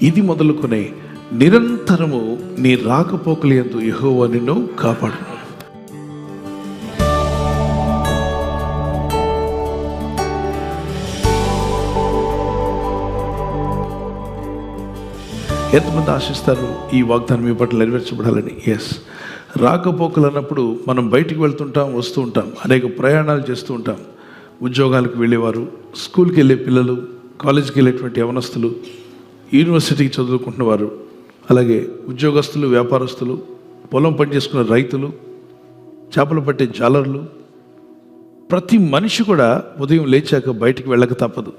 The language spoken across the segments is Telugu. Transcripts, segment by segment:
ఇది మొదలుకొని నిరంతరము నీ రాకపోకలందు యెహోవా నిన్ను కాపాడును. ఎంతమంది ఆశిస్తారు ఈ వాగ్దానం మీ పట్ల నెరవేర్చబడాలని? ఎస్. రాకపోకలు అన్నప్పుడు మనం బయటికి వెళ్తుంటాం, వస్తూ ఉంటాం, అనేక ప్రయాణాలు చేస్తూ ఉంటాం. ఉద్యోగాలకు వెళ్ళేవారు, స్కూల్కి వెళ్ళే పిల్లలు, కాలేజీకి వెళ్ళేటువంటి యవనస్తులు, యూనివర్సిటీకి చదువుకుంటున్నవారు, అలాగే ఉద్యోగస్తులు, వ్యాపారస్తులు, పొలం పనిచేసుకున్న రైతులు, చేపలు పట్టే జాలర్లు, ప్రతి మనిషి కూడా ఉదయం లేచాక బయటికి వెళ్ళక తప్పదు.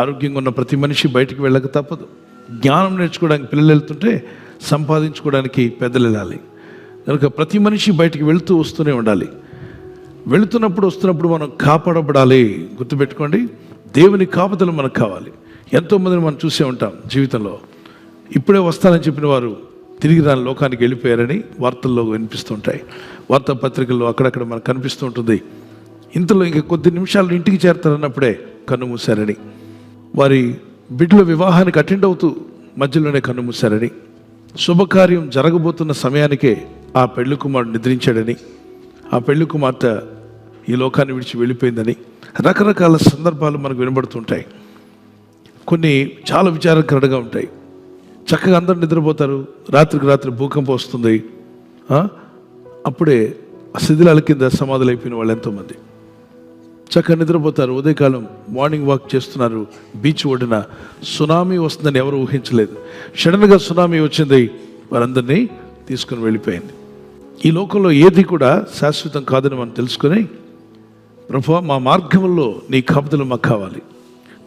ఆరోగ్యంగా ఉన్న ప్రతి మనిషి బయటికి వెళ్ళక తప్పదు. జ్ఞానం నేర్చుకోవడానికి పిల్లలు వెళ్తుంటే సంపాదించుకోవడానికి పెద్దలు వెళ్ళాలి. కనుక ప్రతి మనిషి బయటికి వెళ్తూ వస్తూనే ఉండాలి. వెళుతున్నప్పుడు వస్తున్నప్పుడు మనం కాపాడబడాలి. గుర్తుపెట్టుకోండి, దేవుని కాపుదల మనకు కావాలి. ఎంతోమందిని మనం చూసే ఉంటాం జీవితంలో. ఇప్పుడే వస్తానని చెప్పిన వారు తిరిగి రాని లోకానికి వెళ్ళిపోయారని వార్తల్లో వినిపిస్తుంటాయి. వార్తాపత్రికల్లో అక్కడక్కడ మనకు కనిపిస్తూ ఉంటుంది. ఇంతలో ఇంక కొద్ది నిమిషాలు ఇంటికి చేరతారన్నప్పుడే కన్ను మూశారని, వారి బిడ్డల వివాహానికి అటెండ్ అవుతూ మధ్యలోనే కన్ను మూశారని, శుభకార్యం జరగబోతున్న సమయానికే ఆ పెళ్లి కుమారుడు నిద్రించాడని, ఆ పెళ్లి కుమార్తె ఈ లోకాన్ని విడిచి వెళ్ళిపోయిందని రకరకాల సందర్భాలు మనకు వినబడుతుంటాయి. కొన్ని చాలా విచారకరంగా ఉంటాయి. చక్కగా అందరూ నిద్రపోతారు, రాత్రికి రాత్రి భూకంపం వస్తుంది. అప్పుడే శిథిలాల కింద సమాధులైపోయిన వాళ్ళు ఎంతోమంది. చక్కగా నిద్రపోతారు, ఉదయకాలం మార్నింగ్ వాక్ చేస్తున్నారు, బీచ్ ఒడ్డున సునామీ వస్తుందని ఎవరు ఊహించలేదు. సడన్గా సునామీ వచ్చింది, వారందరినీ తీసుకుని వెళ్ళిపోయింది. ఈ లోకంలో ఏది కూడా శాశ్వతం కాదని మనం తెలుసుకొని, ప్రభువా మా మార్గంలో నీ కాపుదలు మాకు కావాలి,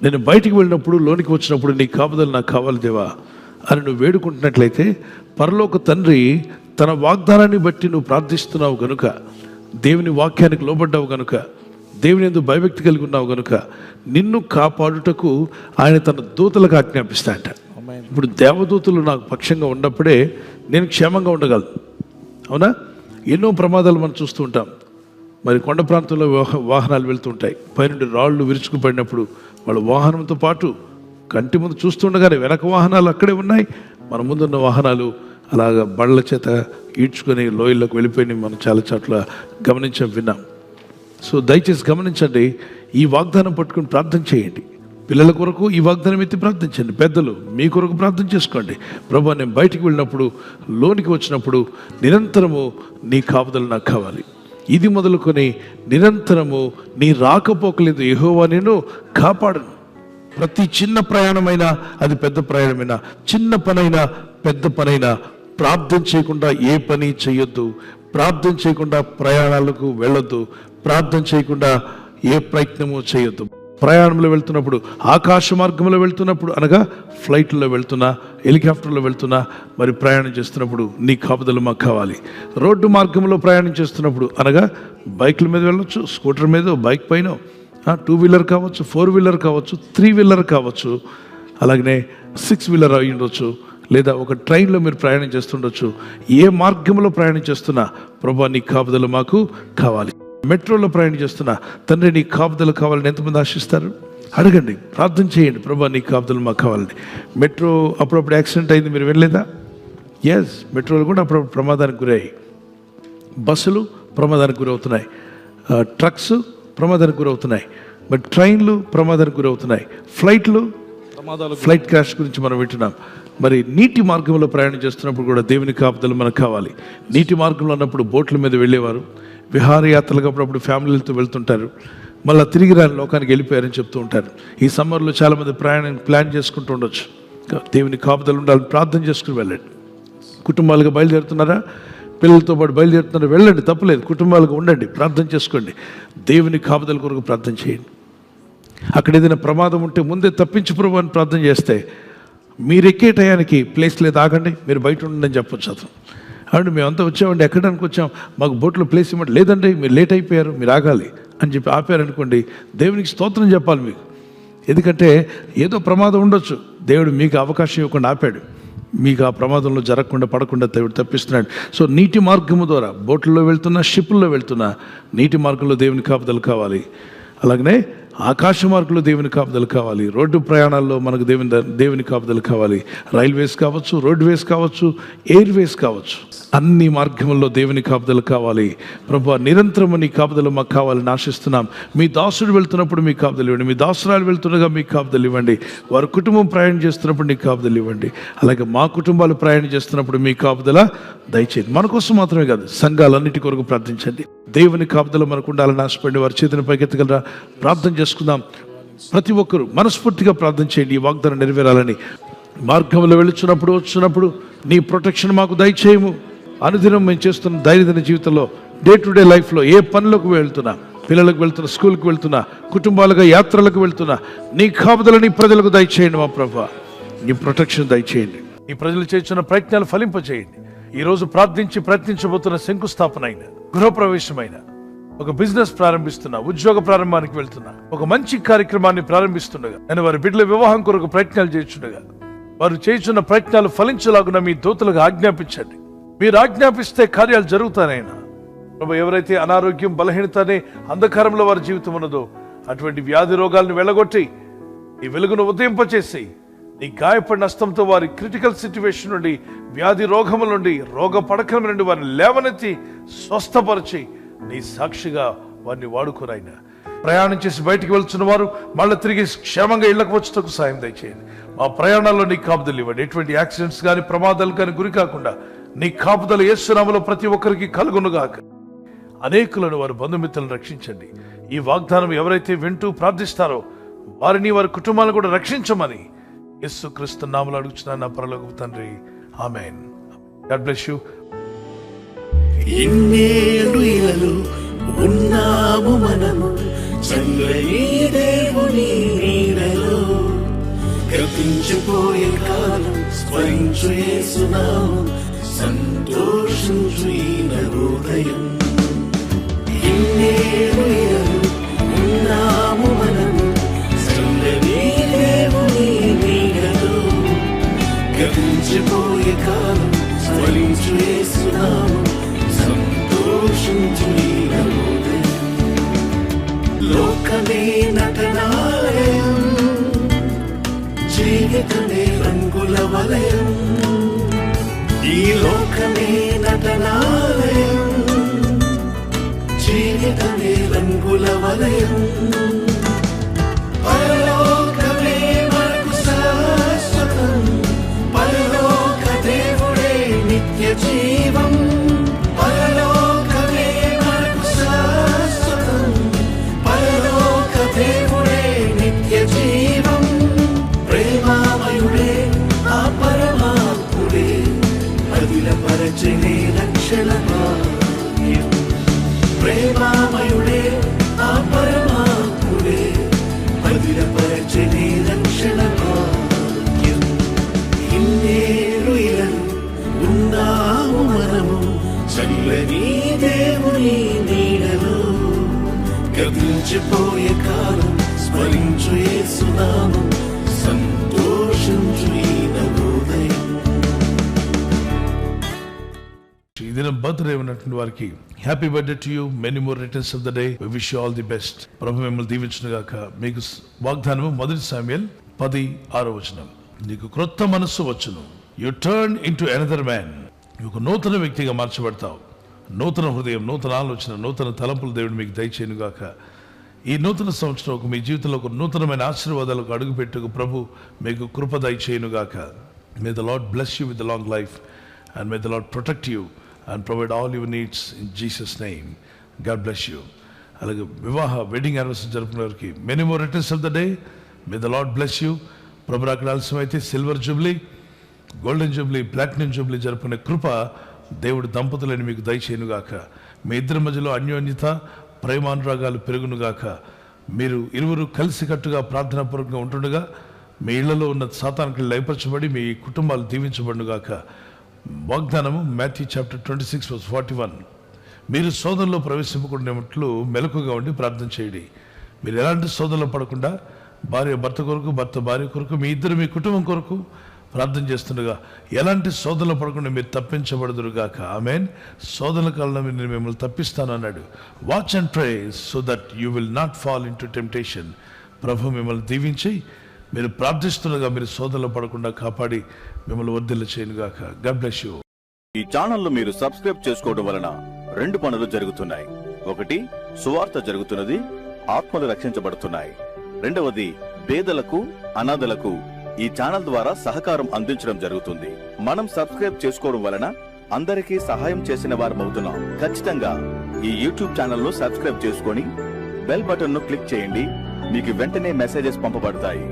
నేను బయటికి వెళ్ళినప్పుడు లోనికి వచ్చినప్పుడు నీ కాపుదలు నాకు కావాలి దేవా అని నువ్వు వేడుకుంటున్నట్లయితే, పరలోక తండ్రి తన వాగ్దానాన్ని బట్టి నువ్వు ప్రార్థిస్తున్నావు కనుక, దేవుని వాక్యానికి లోబడ్డావు కనుక, దేవుని యందు భయభక్తి కలిగి ఉన్నావు కనుక నిన్ను కాపాడుటకు ఆయన తన దూతలకు ఆజ్ఞాపిస్తాయంట. ఇప్పుడు దేవదూతలు నాకు పక్షంగా ఉన్నప్పుడే నేను క్షేమంగా ఉండగలను. అవునా? ఎన్నో ప్రమాదాలు మనం చూస్తూ ఉంటాం. మరి కొండ ప్రాంతంలో వాహనాలు వెళ్తుంటాయి, పైనుండి రాళ్ళు విరుచుకు పడినప్పుడు వాళ్ళ వాహనంతో పాటు కంటి ముందు చూస్తుండగానే వెనక వాహనాలు అక్కడే ఉన్నాయి, మన ముందున్న వాహనాలు అలాగ బళ్ళ చేత ఈడ్చుకొని లోయల్లోకి వెళ్ళిపోయి మనం చాలా చోట్ల గమనించాం, విన్నాం. సో దయచేసి గమనించండి, ఈ వాగ్దానం పట్టుకుని ప్రార్థన చేయండి. పిల్లల కొరకు ఈ వాగ్దానం ఎత్తి ప్రార్థించండి. పెద్దలు మీ కొరకు ప్రార్థన చేసుకోండి. ప్రభువా నేను బయటికి వెళ్ళినప్పుడు, లోనికి వచ్చినప్పుడు నిరంతరము నీ కాపుదలు నాకు కావాలి. ఇది మొదలుకొని నిరంతరము నీ రాకపోకలేదు యెహోవా నిన్ను కాపాడను. ప్రతి చిన్న ప్రయాణమైనా, అది పెద్ద ప్రయాణమైనా, చిన్న పనైనా పెద్ద పనైనా ప్రార్థన చేయకుండా ఏ పని చేయొద్దు. ప్రార్థన చేయకుండా ప్రయాణాలకు వెళ్ళొద్దు. ప్రార్థన చేయకుండా ఏ ప్రయత్నము చేయొద్దు. ప్రయాణంలో వెళ్తున్నప్పుడు, ఆకాశ మార్గంలో వెళ్తున్నప్పుడు, అనగా ఫ్లైట్లో వెళ్తున్నా, హెలికాప్టర్లో వెళ్తున్నా, మరి ప్రయాణం చేస్తున్నప్పుడు నీ కాపుదలు మాకు కావాలి. రోడ్డు మార్గంలో ప్రయాణం చేస్తున్నప్పుడు, అనగా బైకుల మీద వెళ్ళొచ్చు, స్కూటర్ మీద, బైక్ పైన, 2 వీలర్ కావచ్చు, 4 వీలర్ కావచ్చు, 3 వీలర్ కావచ్చు, అలాగనే 6 వీలర్ అయి ఉండొచ్చు, లేదా ఒక ట్రైన్లో మీరు ప్రయాణం చేస్తుండొచ్చు. ఏ మార్గంలో ప్రయాణం చేస్తున్నా ప్రభువా నీ కాపుదలు మాకు కావాలి. మెట్రోలో ప్రయాణం చేస్తున్నా తండ్రి నీ కాపుదలు కావాలని ఎంతమంది ఆశిస్తారు? అడగండి, ప్రార్థన చేయండి, ప్రభువా నీ కాపుదలు మాకు కావాలని. మెట్రో అప్పుడప్పుడు యాక్సిడెంట్ అయింది, మీరు వెళ్ళలేదా? ఎస్, మెట్రోలు కూడా అప్పుడప్పుడు ప్రమాదానికి గురయ్యాయి. బస్సులు ప్రమాదానికి గురవుతున్నాయి, ట్రక్స్ ప్రమాదానికి గురవుతున్నాయి, మరి ట్రైన్లు ప్రమాదానికి గురవుతున్నాయి, ఫ్లైట్ క్రాష్ గురించి మనం వింటున్నాం. మరి నీటి మార్గంలో ప్రయాణం చేస్తున్నప్పుడు కూడా దేవుని కాపుదలు మనకు కావాలి. నీటి మార్గంలో అన్నప్పుడు బోట్ల మీద వెళ్ళేవారు, విహారయాత్రలకు అప్పుడప్పుడు ఫ్యామిలీలతో వెళ్తుంటారు, మళ్ళీ తిరిగి రాని లోకానికి వెళ్ళిపోయారని చెప్తూ ఉంటారు. ఈ సమ్మర్లో చాలామంది ప్రయాణం ప్లాన్ చేసుకుంటూ ఉండొచ్చు. దేవుని కాపుదలు ఉండాలని ప్రార్థన చేసుకుని వెళ్ళండి. కుటుంబాలుగా బయలుదేరుతున్నారా? పిల్లలతో పాటు బయలుదేరుతున్నారా? వెళ్ళండి, తప్పలేదు. కుటుంబాలుగా ఉండండి, ప్రార్థన చేసుకోండి. దేవుని కాపుదల కొరకు ప్రార్థన చేయండి. అక్కడ ఏదైనా ప్రమాదం ఉంటే ముందే తప్పించు ప్రభు అని ప్రార్థన చేస్తే, మీరు ఎక్కే టయానికి ప్లేస్ లేదు, ఆగండి, మీరు బయట ఉండండి అని చెప్పొచ్చు అతను. అవును, మేమంతా వచ్చామండి, ఎక్కడానికి వచ్చాం, మాకు బోట్లో ప్లేస్ ఇవ్వండి. లేదండి, మీరు లేట్ అయిపోయారు, మీరు ఆగాలి అని చెప్పి ఆపారనుకోండి, దేవునికి స్తోత్రం చెప్పాలి మీకు. ఎందుకంటే ఏదో ప్రమాదం ఉండొచ్చు, దేవుడు మీకు అవకాశం ఇవ్వకుండా ఆపాడు, మీకు ఆ ప్రమాదంలో జరగకుండా పడకుండా దేవుడు తప్పిస్తున్నాడు. సో నీటి మార్గము ద్వారా, బోట్లలో వెళ్తున్నా, షిప్పుల్లో వెళ్తున్నా, నీటి మార్గంలో దేవుని కాపుదలు కావాలి. అలాగనే ఆకాశ మార్గంలో దేవుని కాపుదలు కావాలి, రోడ్డు ప్రయాణాల్లో మనకు దేవుని కాపుదలు కావాలి. రైల్వేస్ కావచ్చు, రోడ్వేస్ కావచ్చు, ఎయిర్వేస్ కావచ్చు, అన్ని మార్గంలో దేవుని కాపుదలు కావాలి. ప్రభువా, నిరంతరము నీ కాపుదలు మాకు కావాలని ఆశిస్తున్నాం. మీ దాసుడు వెళ్తున్నప్పుడు మీ కాపుదలు ఇవ్వండి, మీ దాసురాలు వెళ్తుండగా మీ కాపుదలు ఇవ్వండి, వారి కుటుంబం ప్రయాణం చేస్తున్నప్పుడు నీ కాపుదలు ఇవ్వండి. అలాగే మా కుటుంబాలు ప్రయాణం చేస్తున్నప్పుడు మీ కాపుదల దయచేయండి. మన కోసం మాత్రమే కాదు, సంఘాలన్నిటి కొరకు ప్రార్థించండి. దేవుని కాపుదల మనకు ఉండాలని ఆశపడి వారి చేతిని పైకెత్తగలరా? ప్రార్థన చేసుకుందాం. ప్రతి ఒక్కరూ మనస్ఫూర్తిగా ప్రార్థన చేయండి. ఈ వాగ్దానం నెరవేరాలని. మార్గంలో వెళుచున్నప్పుడు వచ్చినప్పుడు నీ ప్రొటెక్షన్ మాకు దయచేయము. అనుదినం మేము చేస్తున్న దైనందిన జీవితంలో, డే టు డే లైఫ్లో ఏ పనులకు వెళ్తున్నా, పిల్లలకు వెళ్తున్నా, స్కూల్కి వెళ్తున్నా, కుటుంబాలుగా యాత్రలకు వెళ్తున్నా, నీ కాపుదల నీ ప్రజలకు దయచేయండి. మా ప్రభువా, నీ ప్రొటెక్షన్ దయచేయండి. ఈ ప్రజలు చేస్తున్న ప్రయత్నాలు ఫలింపచేయండి. ఈరోజు ప్రార్థించి ప్రయత్నించబోతున్న శంకుస్థాపన అయిన, గృహప్రవేశమైన, ఒక బిజినెస్ ప్రారంభిస్తున్నా, ఉద్యోగ ప్రారంభానికి వెళ్తున్నా, ఒక మంచి కార్యక్రమాన్ని ప్రారంభిస్తుండగా, నేను వారి బిడ్డల వివాహం కొరకు ప్రయత్నాలు చేస్తుండగా, వారు చేస్తున్న ప్రయత్నాలు ఫలించలాగున మీ దూతలకు ఆజ్ఞాపించండి. మీరు ఆజ్ఞాపిస్తే కార్యాలు జరుగుతానైనా. ప్రభు, ఎవరైతే అనారోగ్యం, బలహీనత అనే అంధకారంలో వారి జీవితం ఉన్నదో అటువంటి వ్యాధి రోగాలను వెళ్ళగొట్టి ఈ వెలుగును ఉదయింపచేసి నీ గాయపడిన హస్తంతో వారి క్రిటికల్ సిచ్యువేషన్ నుండి, వ్యాధి రోగముల నుండి, రోగ పడకల నుండి వారిని లేవనెత్తి స్వస్థపరిచి నీ సాక్షిగా వారిని వాడుకోనైనా. ప్రయాణం చేసి బయటికి వెళ్తున్న వారు మళ్ళీ తిరిగి క్షేమంగా ఇళ్లకు వచ్చేందుకు సాయం దయచేయండి. మా ప్రయాణాల్లో నీ కాపుదలు ఇవ్వండి. ఎటువంటి యాక్సిడెంట్స్ కానీ, ప్రమాదాలు కానీ గురి కాకుండా నీ కాపుదలు యేసు నామములో ప్రతి ఒక్కరికి కలుగునుగాక. అనేకులను వారి బంధుమిత్రులను రక్షించండి. ఈ వాగ్దానం ఎవరైతే వింటూ ప్రార్థిస్తారో వారిని, వారి కుటుంబాలను కూడా రక్షించమని యేసు క్రీస్తు నామములో అడుగుచున్నాను నా పరలోకపు తండ్రి. ఆమేన్. God bless you. ఇన్నేళ్ళు ఇలలు ఉన్నాము మనము చల్లని దేవుని నీడలో, గతించిపోయే కాలం స్మరించు యేసునామం, సంతోషించు ఈ హృదయం. ఇన్నేళ్ళు ఇలలు ఉన్నాము మనము చల్లని దేవుని నీడలో, గతించిపోయే కాలం స్మరించు యేసునామం, సంతోషించు ఈ హృదయం. లోకమే నటనాలయం, జీవితమే రంగుల వలయం. ఈ లోకమే నటనాలయం, జీవితమే రంగుల వలయం. పరలోకమే మనకు శాశ్వతం, పరలోక దేవుడే నిత్య జీవం. పరలోకమే మనకు శాశ్వతం, పరలోక దేవుడే నిత్య జీవం. ప్రేమామయుడే ఆ పరమాత్ముడే, అదిలపరచనే రక్షణ భాగ్యం. ప్రేమామయుడే ఆ పరమాత్ముడే, అదిలపరచనే రక్షణ భాగ్యం. ఇన్నేళ్ళు ఇలలు ఉన్నాము మనము చల్లని దేవుని నీడలో, గతించిపోయే కాలం స్మరించు యేసునామం, సంతోషించు ఈ హృదయం. ఈ దినం బర్త్డే ఉన్నటువంటి వారికి happy birthday to you. Many more returns of the day. We wish you all the best. ప్రభు మిమ్మల్ని దీవించును గాక. మీకు వాగ్దానము 1 శామ్యూయల్ 10:6. నీకు క్రొత్త మనస్సు వచ్చును. U turn into another man. ఒక నూతన వ్యక్తిగా మార్చబడతావు. నూతన హృదయం, నూతన ఆలోచన, నూతన తలంపులు దేవుడు మీకు దయచేయను గాక. ఈ నూతన సంవత్సరం మీ జీవితంలో ఒక నూతనమైన ఆశీర్వాదాలకు అడుగుపెట్టుకు ప్రభు మీకు కృప దయచేయను గాక. మే the Lord bless you with the long life and May the lord protect you and provide all your needs in Jesus' name. God bless you. అలాగే వెడ్డింగ్ యానివర్సరీ జరుపుకునే వారికి many more returns of the day. May the Lord bless you. ప్రభు రాకడ ఆలస్యమైతే silver jubilee, golden jubilee, platinum jubilee జరుపుకునే కృప దేవుడు దంపతులని మీకు దయచేయనుగాక. మీ ఇద్దరి మధ్యలో అన్యోన్యత, ప్రేమానురాగాలు పెరుగునుగాక. మీరు ఇరువురు కలిసికట్టుగా ప్రార్థనాపూర్వకంగా ఉంటుండగా మీ ఇళ్లలో ఉన్న సాతానికి లయపరచబడి మీ కుటుంబాలు దీవించబడునుగాక. వాగ్దానము మాథ్యూ చాప్టర్ 26:41. మీరు శోధనలో ప్రవేశింపకుండాట్లు మెలకుగా ఉండి ప్రార్థన చేయండి. మీరు ఎలాంటి శోధనలో పడకుండా భార్య భర్త కొరకు, భర్త భార్య కొరకు, మీ ఇద్దరు మీ కుటుంబం కొరకు ప్రార్థన చేస్తుండగా ఎలాంటి శోధనలో పడకుండా మీరు తప్పించబడదురుగాక. ఆమేన్. శోధన కాలంలో నేను మిమ్మల్ని తప్పిస్తాను అన్నాడు. Watch and pray so that you will not fall into temptation. ప్రభు మిమ్మల్ని దీవించి మీరు ప్రార్థిస్తుండగా మీరు శోధనలో పడకుండా కాపాడి మిమ్మల్ని వర్ధిల్ల చేయనుగాక. God bless you. ఈ ఛానల్ మీరు సబ్స్క్రైబ్ చేసుకోవడం వలన 2 పనులు జరుగుతున్నాయి. ఒకటి, సువార్త జరుగుతున్నది, ఆత్మలు రక్షించబడుతున్నాయి. రెండవది, పేదలకు అనాథలకు ఈ ఛానల్ ద్వారా సహకారం అందించడం జరుగుతుంది. మనం సబ్స్క్రైబ్ చేసుకోవడం వలన అందరికీ సహాయం చేసిన వారమవుతున్నాం. ఖచ్చితంగా ఈ యూట్యూబ్ ఛానల్ ను సబ్స్క్రైబ్ చేసుకొని బెల్ బటన్ ను క్లిక్ చేయండి. మీకు వెంటనే మెసేజెస్ పంపబడతాయి.